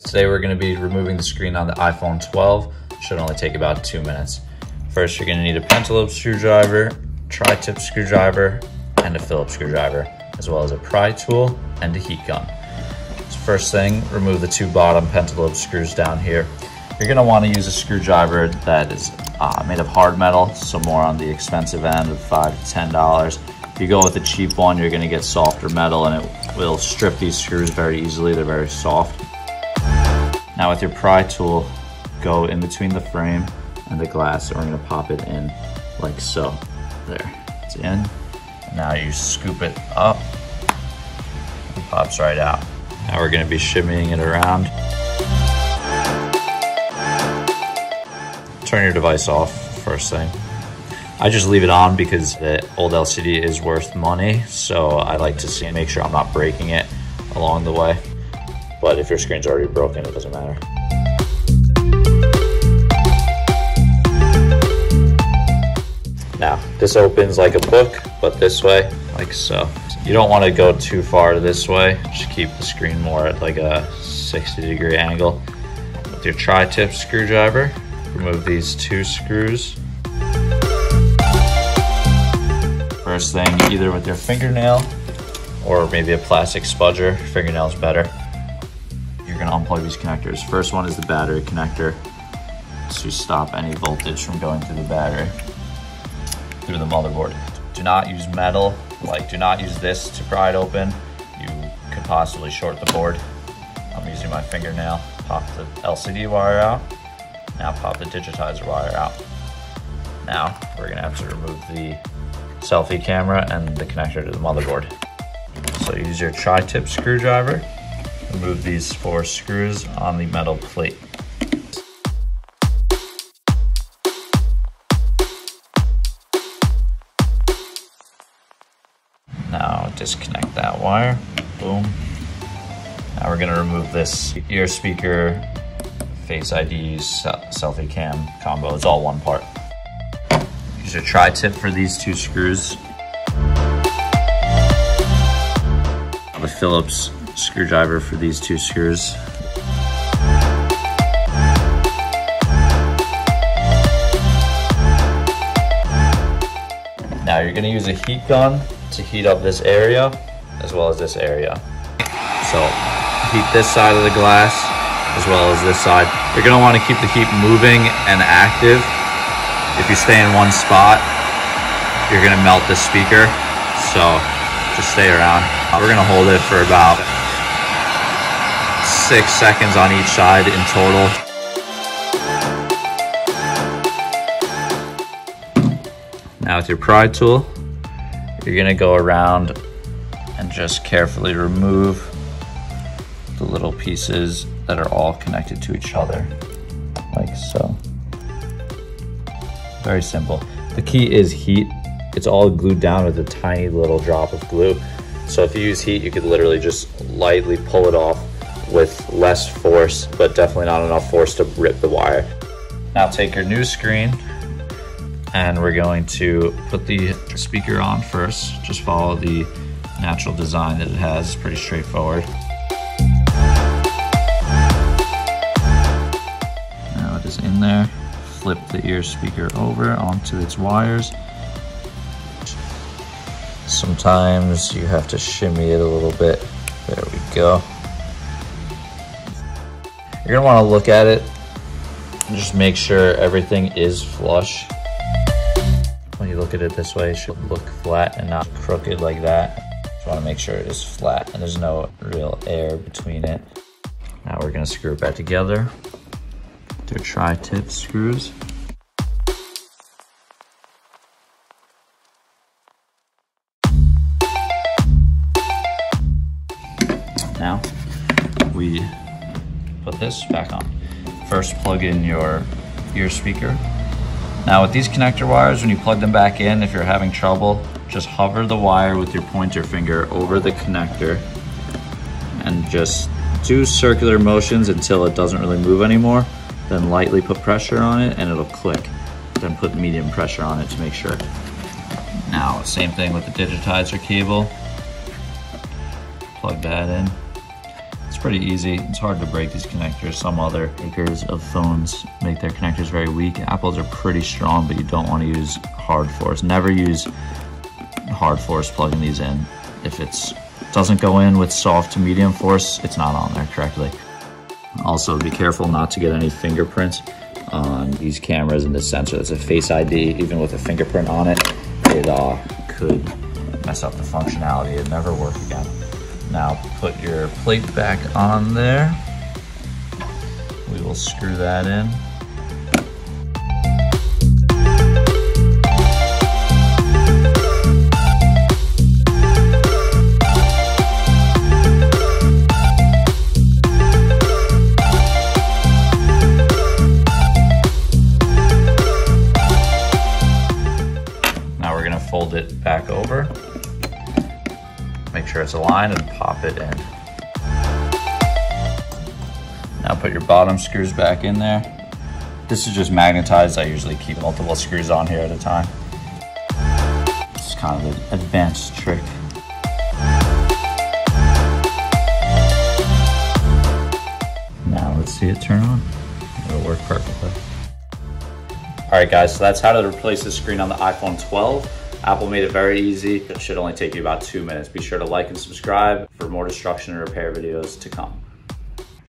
Today we're going to be removing the screen on the iPhone 12. Should only take about 2 minutes. First, you're going to need a pentalobe screwdriver, tri-tip screwdriver, and a Phillips screwdriver, as well as a pry tool and a heat gun. So first thing, remove the two bottom pentalobe screws down here. You're going to want to use a screwdriver that is made of hard metal, so more on the expensive end of $5 to $10. If you go with a cheap one, you're going to get softer metal and it will strip these screws very easily. They're very soft. Now with your pry tool, go in between the frame and the glass, and we're gonna pop it in like so. There, it's in. Now you scoop it up, it pops right out. Now we're gonna be shimmying it around. Turn your device off first thing. I just leave it on because the old LCD is worth money, so I like to make sure I'm not breaking it along the way. But if your screen's already broken, it doesn't matter. Now, this opens like a book, but this way, like so. You don't want to go too far this way. Just keep the screen more at like a 60-degree angle. With your tri-tip screwdriver, remove these two screws. First thing, either with your fingernail or maybe a plastic spudger. Fingernail's better. You're going to unplug these connectors. First one is the battery connector to stop any voltage from going through the battery, through the motherboard. Do not use metal, do not use this to pry it open. You could possibly short the board. I'm using my fingernail. Pop the LCD wire out. Now pop the digitizer wire out. Now we're going to have to remove the selfie camera and the connector to the motherboard. So use your tri-tip screwdriver. Remove these 4 screws on the metal plate. Now disconnect that wire, boom. Now we're gonna remove this ear speaker, Face ID, selfie cam combo. It's all one part. Use your tri-tip for these 2 screws. The Phillips screwdriver for these 2 screws. Now you're gonna use a heat gun to heat up this area as well as this area. So heat this side of the glass as well as this side. You're gonna wanna keep the heat moving and active. If you stay in one spot, you're gonna melt the speaker. So just stay around. We're gonna hold it for about 6 seconds on each side in total. Now with your pry tool, you're gonna go around and just carefully remove the little pieces that are all connected to each other, like so. Very simple. The key is heat. It's all glued down with a tiny little drop of glue. So if you use heat, you could literally just lightly pull it off with less force, but definitely not enough force to rip the wire. Now take your new screen and we're going to put the speaker on first. Just follow the natural design that it has. It's pretty straightforward. Now it is in there. Flip the ear speaker over onto its wires. Sometimes you have to shimmy it a little bit. There we go. You're gonna wanna look at it and just make sure everything is flush. When you look at it this way, it should look flat and not crooked like that. Just wanna make sure it is flat and there's no real air between it. Now we're gonna screw it back together. They're tri-tip screws. Now we put this back on. First, plug in your ear speaker. Now with these connector wires, when you plug them back in, if you're having trouble, just hover the wire with your pointer finger over the connector and just do circular motions until it doesn't really move anymore. Then lightly put pressure on it and it'll click. Then put medium pressure on it to make sure. Now, same thing with the digitizer cable. Plug that in. It's It's pretty easy. It's hard to break these connectors. Some other makers of phones make their connectors very weak. Apple's are pretty strong, but you don't want to use hard force. Never use hard force plugging these in. If it doesn't go in with soft to medium force, it's not on there correctly. Also, be careful not to get any fingerprints on these cameras and this sensor. That's a Face ID. Even with a fingerprint on it, it could mess up the functionality. It'd never work again. Now put your plate back on there. We will screw that in. Now we're gonna fold it back over. Make sure it's aligned and pop it in. Now put your bottom screws back in there. This is just magnetized. I usually keep multiple screws on here at a time. It's kind of an advanced trick. Now let's see it turn on. It'll work perfectly. All right guys, so that's how to replace the screen on the iPhone 12. Apple made it very easy. It should only take you about 2 minutes. Be sure to like and subscribe for more destruction and repair videos to come.